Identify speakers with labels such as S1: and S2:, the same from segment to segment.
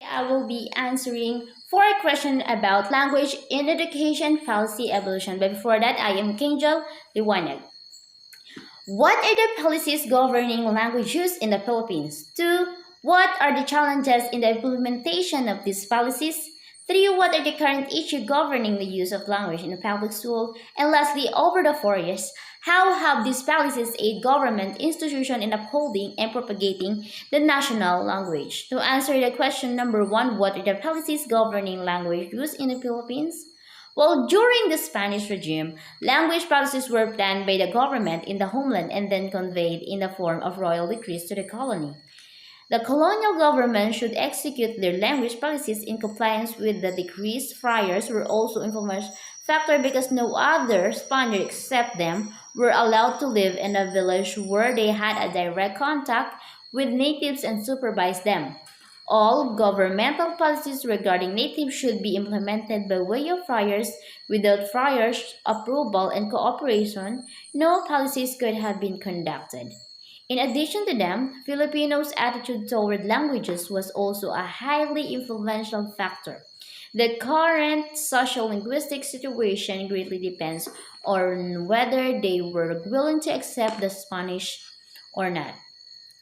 S1: I will be answering four questions about language in education policy evolution. But before that, I am Keangel, LIWANAG. What are the policies governing language use in the Philippines? 2. What are the challenges in the implementation of these policies? 3. What are the current issues governing the use of language in the public school? And lastly, over the 4 years, how have these policies aid government institutions in upholding and propagating the national language? To answer the question number 1, what are the policies governing language use in the Philippines? Well, during the Spanish regime, language policies were planned by the government in the homeland and then conveyed in the form of royal decrees to the colony. The colonial government should execute their language policies in compliance with the decrees. Friars were also influential factor because no other Spaniard except them were allowed to live in a village where they had a direct contact with natives and supervise them. All governmental policies regarding natives should be implemented by way of friars. Without friars' approval and cooperation, no policies could have been conducted. In addition to them, Filipinos' attitude toward languages was also a highly influential factor. The current social linguistic situation greatly depends on whether they were willing to accept the Spanish or not.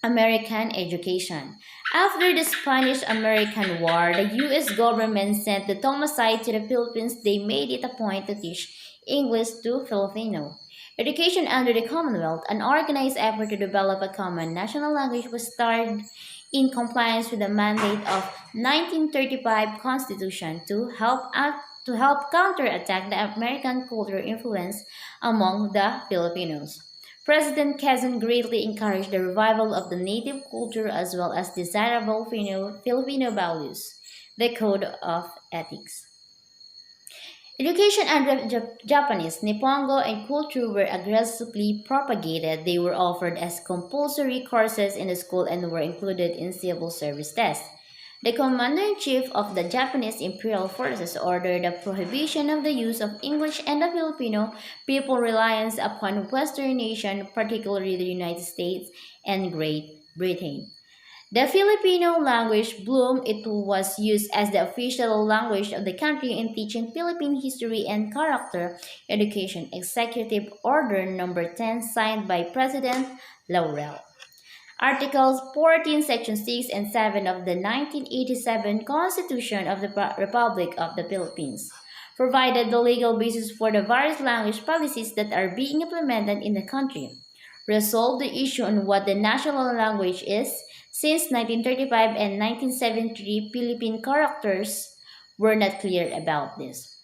S1: American education. After the Spanish American War, the US government sent the Tomasay to the Philippines. They made it a point to teach English to Filipino. Education under the Commonwealth, an organized effort to develop a common national language, was started in compliance with the mandate of 1935 Constitution to help counterattack the American cultural influence among the Filipinos. President Quezon greatly encouraged the revival of the native culture as well as desirable Filipino values, the Code of Ethics. Education under Japanese, Nihongo, and culture were aggressively propagated. They were offered as compulsory courses in the school and were included in civil service tests. The commander-in-chief of the Japanese Imperial Forces ordered the prohibition of the use of English and the Filipino people reliance upon Western nations, particularly the United States and Great Britain. The Filipino language bloomed. It was used as the official language of the country in teaching Philippine history and character education. Executive Order Number 10 signed by President Laurel. Articles 14, Section 6 and 7 of the 1987 Constitution of the Republic of the Philippines provided the legal basis for the various language policies that are being implemented in the country. Resolved the issue on what the national language is. Since 1935 and 1973, Philippine characters were not clear about this.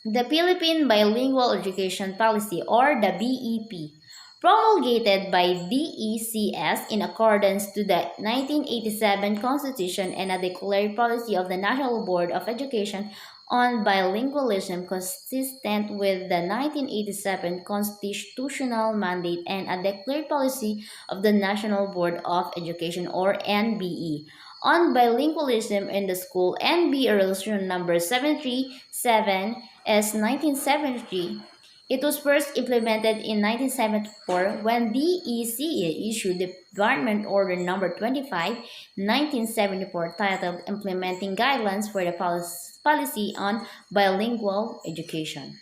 S1: The Philippine Bilingual Education Policy, or the BEP, promulgated by DECS in accordance to the 1987 Constitution and a declared policy of the National Board of Education on bilingualism consistent with the 1987 constitutional mandate and a declared policy of the National Board of Education, or NBE, on bilingualism in the school. NBE Resolution number 737 S 1973. It was first implemented in 1974 when DECA issued the Government Order Number 25, 1974, titled Implementing Guidelines for the Policy on Bilingual Education.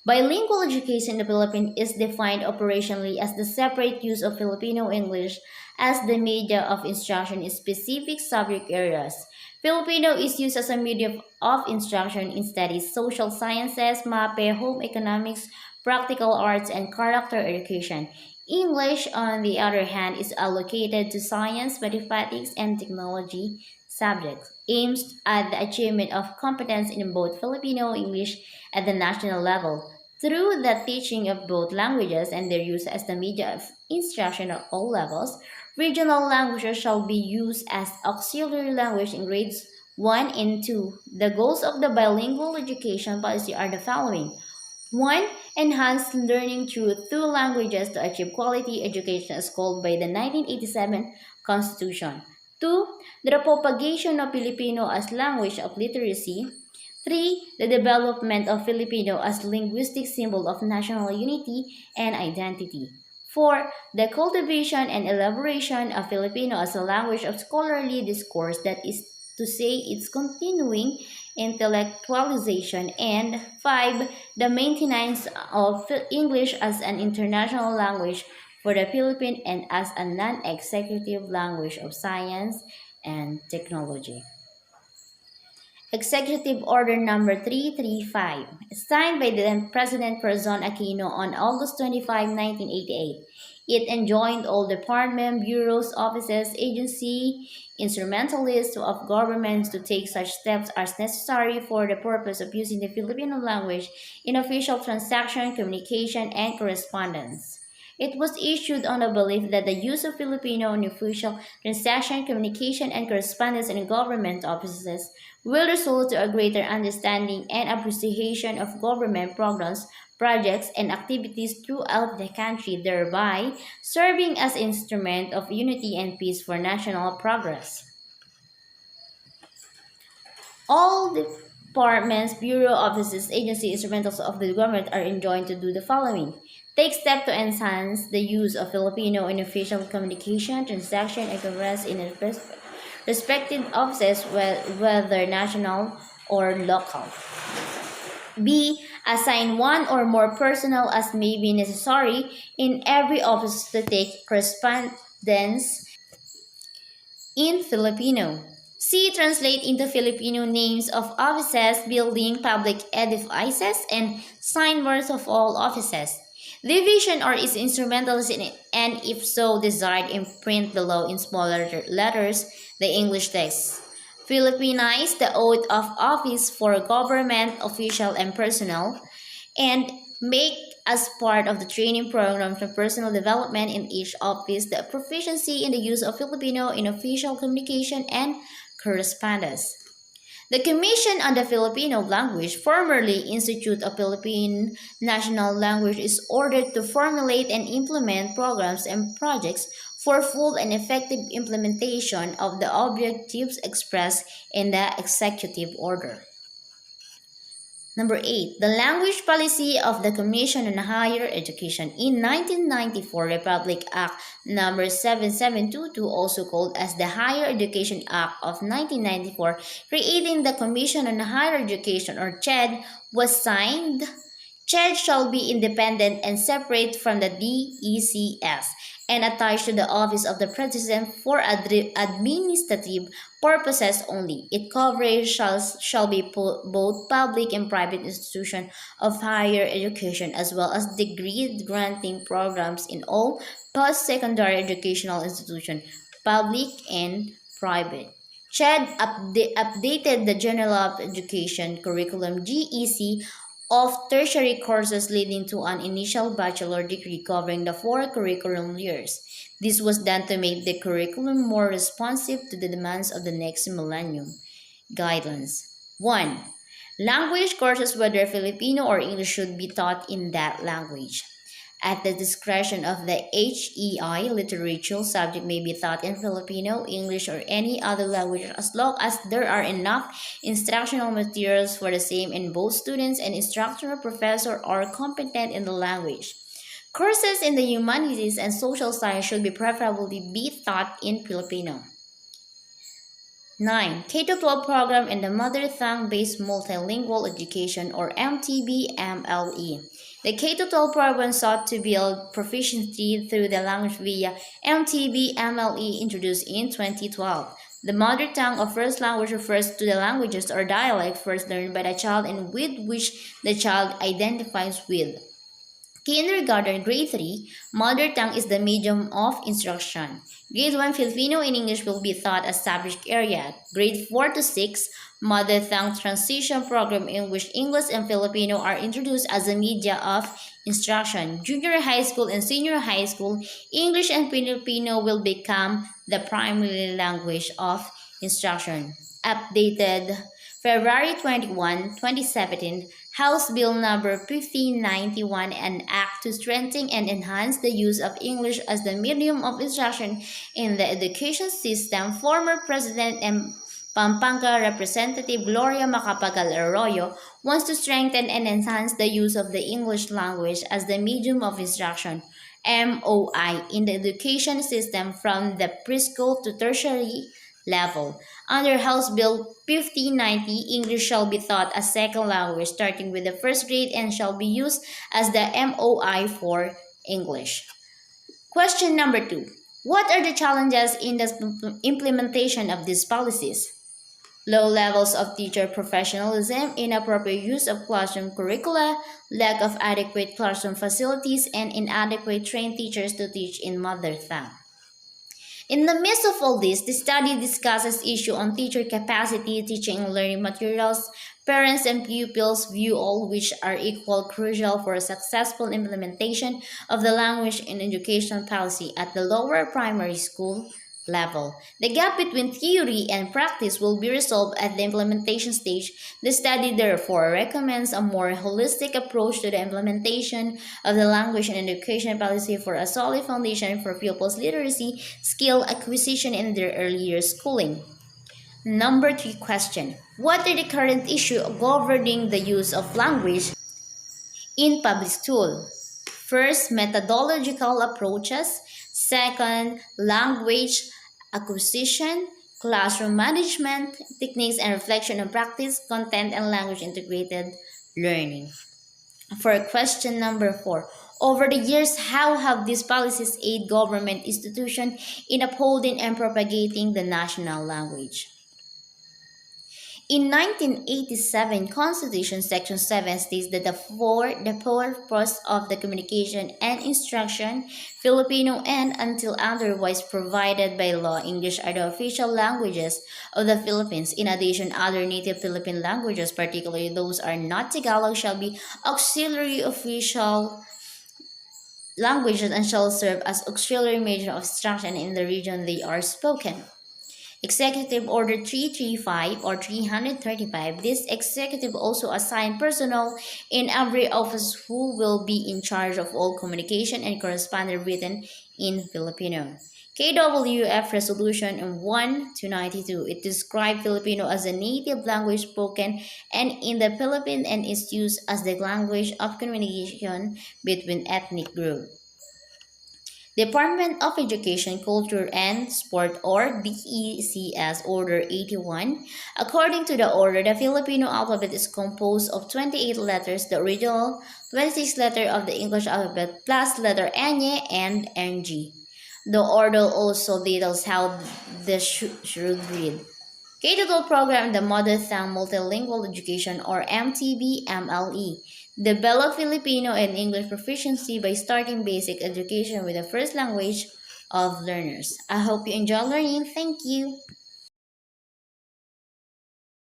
S1: Bilingual education in the Philippines is defined operationally as the separate use of Filipino English as the media of instruction in specific subject areas. Filipino is used as a medium of instruction in studies, social sciences, MAPE, home economics, practical arts, and character education. English, on the other hand, is allocated to science, mathematics, and technology subjects, aims at the achievement of competence in both Filipino English at the national level. Through the teaching of both languages and their use as the media of instruction at all levels, regional languages shall be used as auxiliary language in grades 1 and 2. The goals of the bilingual education policy are the following: 1. Enhance learning through two languages to achieve quality education as called by the 1987 Constitution. 2. The propagation of Filipino as language of literacy. 3. The development of Filipino as linguistic symbol of national unity and identity. 4. The cultivation and elaboration of Filipino as a language of scholarly discourse that is to say its continuing intellectualization, and 5. The maintenance of English as an international language for the Philippines and as a non-executive language of science and technology. Executive Order Number 335, signed by the then President Corazon Aquino on August 25, 1988. It enjoined all departments, bureaus, offices, agencies, instrumentalists of governments to take such steps as necessary for the purpose of using the Filipino language in official transaction, communication, and correspondence. It was issued on the belief that the use of Filipino in official transaction, communication, and correspondence in government offices will result to a greater understanding and appreciation of government programs, projects, and activities throughout the country, thereby serving as instrument of unity and peace for national progress. All departments, bureau offices, agencies, instrumentals of the government are enjoined to do the following. Take steps to enhance the use of Filipino in official communication, transaction, and commerce in respective offices, whether national or local. B. Assign one or more personnel as may be necessary in every office to take correspondence in Filipino. C. Translate into Filipino names of offices, building, public edifices, and signboards of all offices. Division or its instrumentals in it, and if so desired, imprint below in smaller letters the English text. Philippinize the oath of office for government official and personnel, and make as part of the training program for personal development in each office the proficiency in the use of Filipino in official communication and correspondence. The Commission on the Filipino Language, formerly Institute of Philippine National Language, is ordered to formulate and implement programs and projects for full and effective implementation of the objectives expressed in the Executive Order. Number 8. The Language Policy of the Commission on Higher Education. In 1994, Republic Act Number 7722, also called as the Higher Education Act of 1994, creating the Commission on Higher Education, or CHED, was signed. CHED shall be independent and separate from the DECS and attached to the office of the President for administrative purposes only. Its coverage shall be both public and private institutions of higher education, as well as degree granting programs in all post-secondary educational institutions, public and private. CHED updated the General Education Curriculum (GEC) of tertiary courses leading to an initial bachelor degree covering the 4 curriculum years. This was done to make the curriculum more responsive to the demands of the next millennium. Guidelines. 1. Language courses, whether Filipino or English, should be taught in that language. At the discretion of the HEI, literature subject may be taught in Filipino, English, or any other language as long as there are enough instructional materials for the same and both students and instructor or professor are competent in the language. Courses in the humanities and social science should be preferably be taught in Filipino. 9. K-12 program in the Mother Tongue-Based Multilingual Education, or MTB-MLE. The K-12 program sought to build proficiency through the language via MTB-MLE, introduced in 2012. The mother tongue or first language refers to the languages or dialect first learned by the child and with which the child identifies with. Kindergarten, grade 3, mother tongue is the medium of instruction. Grade 1, Filipino and English will be taught as subject area. Grade 4 to 6, mother tongue transition program in which English and Filipino are introduced as a media of instruction. Junior high school and senior high school, English and Filipino will become the primary language of instruction. Updated February 21, 2017, House Bill Number 1591, an act to strengthen and enhance the use of English as the medium of instruction in the education system. Former President and Pampanga Representative Gloria Macapagal Arroyo wants to strengthen and enhance the use of the English language as the medium of instruction, MOI, in the education system from the preschool to tertiary level. Under House Bill 1590, English shall be taught as second language starting with the first grade and shall be used as the MOI for English. Question number 2. What are the challenges in the implementation of these policies? Low levels of teacher professionalism, inappropriate use of classroom curricula, lack of adequate classroom facilities, and inadequate trained teachers to teach in mother tongue. In the midst of all this, the study discusses issues on teacher capacity, teaching and learning materials, parents and pupils view all which are equal crucial for a successful implementation of the language in education policy at the lower primary school level. The gap between theory and practice will be resolved at the implementation stage. The study therefore recommends a more holistic approach to the implementation of the language and education policy for a solid foundation for pupils' literacy skill acquisition in their early years schooling. Number 3 question. What are the current issues governing the use of language in public school? First, methodological approaches. Second, language acquisition, classroom management, techniques and reflection on practice, content and language integrated learning. For question number 4, over the years, how have these policies aided government institutions in upholding and propagating the national language? In 1987 Constitution Section 7 states that for the purpose of the communication and instruction, Filipino and until otherwise provided by law, English are the official languages of the Philippines. In addition, other native Philippine languages, particularly those are not Tagalog, shall be auxiliary official languages and shall serve as auxiliary measure of instruction in the region they are spoken. Executive Order 335 or 335. This executive also assigned personnel in every office who will be in charge of all communication and correspondence written in Filipino. KWF Resolution 1-92. It described Filipino as a native language spoken and in the Philippines and is used as the language of communication between ethnic groups. Department of Education, Culture and Sport or DECS Order 81. According to the order, the Filipino alphabet is composed of 28 letters, the original 26 letters of the English alphabet plus letter N and NG. The order also details how the should read. K-12 program, the Mother Tongue Multilingual Education or MTB-MLE. Develop Filipino and English proficiency by starting basic education with the first language of learners. I hope you enjoy learning. Thank you.